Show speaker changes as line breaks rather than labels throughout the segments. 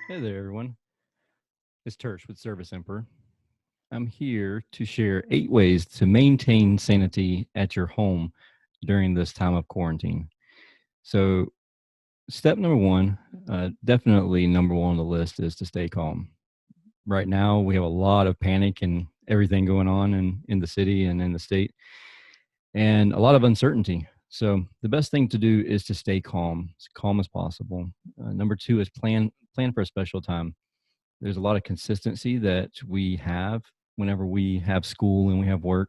Hey there, everyone. It's Tersh with Service Emperor. I'm here to share 8 ways to maintain sanity at your home during this time of quarantine. So, step number one, definitely number one on the list, is to stay calm. Right now, we have a lot of panic and everything going on in the city and in the state, and a lot of uncertainty. So, the best thing to do is to stay calm, as calm as possible. Number two is plan for a special time. There's a lot of consistency that we have whenever we have school and we have work,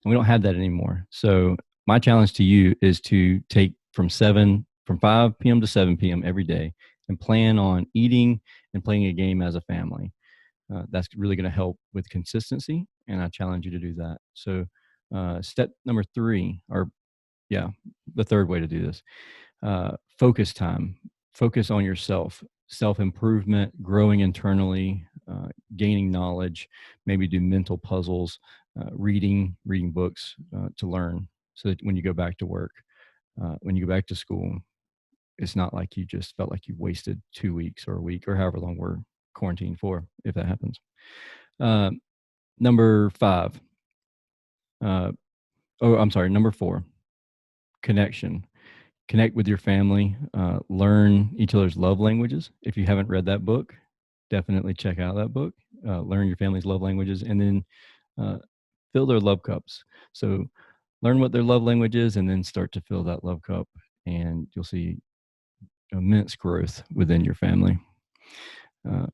and we don't have that anymore. So my challenge to you is to take from 5 p.m. to 7 p.m. every day and plan on eating and playing a game as a family. That's really going to help with consistency, and I challenge you to do that. So step number three, or yeah, the third way to do this, focus time. Focus on yourself, self improvement, growing internally, gaining knowledge, maybe do mental puzzles, reading books to learn, so that when you go back to work, when you go back to school, it's not like you just felt like you wasted 2 weeks or a week or however long we're quarantined for, if that happens. Uh, number five, uh, I'm sorry, number four, connection. Connect with your family, learn each other's love languages. If you haven't read that book, definitely check out that book. Learn your family's love languages, and then uh, fill their love cups. So learn what their love language is, and then start to fill that love cup, and you'll see immense growth within your family. Uh,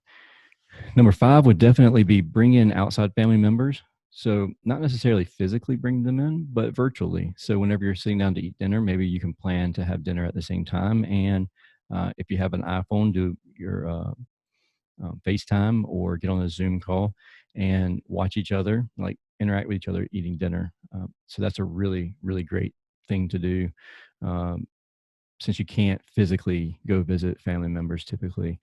Number five would definitely be bring in outside family members. So not necessarily physically bring them in, but virtually. So whenever you're sitting down to eat dinner, maybe you can plan to have dinner at the same time. And if you have an iPhone, do your FaceTime or get on a Zoom call and watch each other, like interact with each other eating dinner. So that's a really, really great thing to do. Um, since you can't physically go visit family members typically,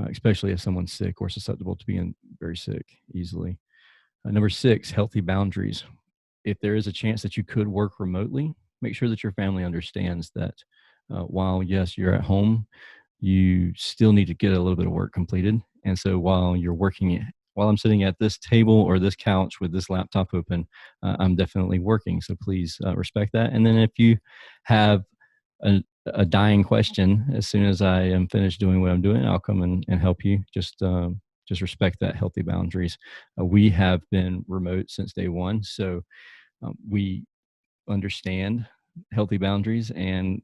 especially if someone's sick or susceptible to being very sick easily. Number six, healthy boundaries. If there is a chance that you could work remotely, make sure that your family understands that while, yes, you're at home, you still need to get a little bit of work completed. And so while I'm sitting at this table or this couch with this laptop open, I'm definitely working. So please respect that. And then if you have a dying question, as soon as I am finished doing what I'm doing, I'll come and help you. Just respect that healthy boundaries. We have been remote since day one, so we understand healthy boundaries, and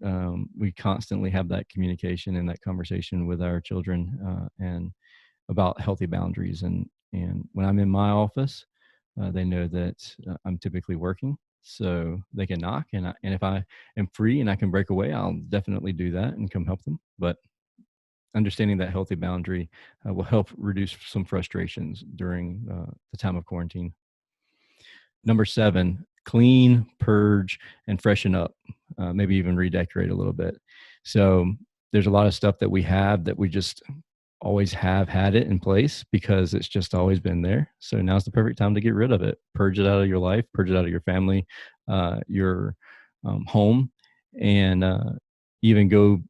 we constantly have that communication and that conversation with our children and about healthy boundaries. And when I'm in my office, they know that I'm typically working, so they can knock, and if I am free and I can break away, I'll definitely do that and come help them. But understanding that healthy boundary will help reduce some frustrations during the time of quarantine. Number seven, clean, purge, and freshen up. Maybe even redecorate a little bit. So there's a lot of stuff that we have that we just always have had it in place because it's just always been there. So now's the perfect time to get rid of it. Purge it out of your life, purge it out of your family, your home, and even go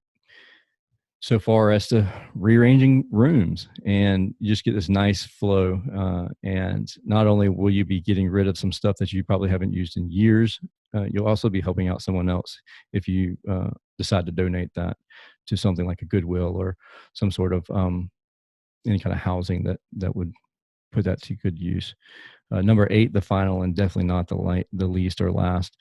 so far as to rearranging rooms, and you just get this nice flow. And not only will you be getting rid of some stuff that you probably haven't used in years, you'll also be helping out someone else if you decide to donate that to something like a Goodwill or some sort of any kind of housing that would put that to good use. Number eight, the final and definitely not the least or last,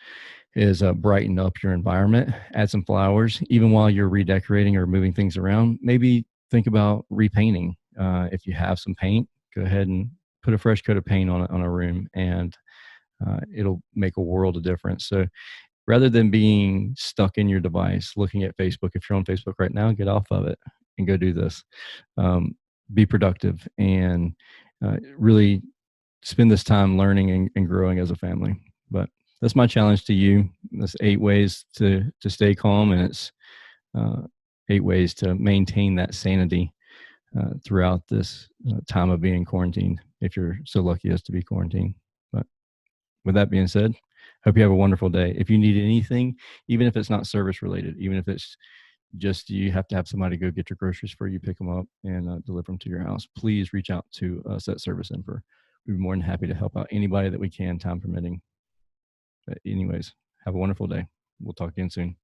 is brighten up your environment. Add some flowers, even while you're redecorating or moving things around. Maybe think about repainting. If you have some paint, go ahead and put a fresh coat of paint on a room, and it'll make a world of difference. So rather than being stuck in your device, looking at Facebook, if you're on Facebook right now, get off of it and go do this. Be productive and really spend this time learning and growing as a family. But that's my challenge to you. That's 8 ways to stay calm, and it's uh, 8 ways to maintain that sanity throughout this time of being quarantined, if you're so lucky as to be quarantined. But with that being said, hope you have a wonderful day. If you need anything, even if it's not service related, even if it's just you have to have somebody go get your groceries for you, pick them up, and deliver them to your house. Please reach out to us at Service Emperor. We'd be more than happy to help out anybody that we can, time permitting. But anyways, have a wonderful day. We'll talk again soon.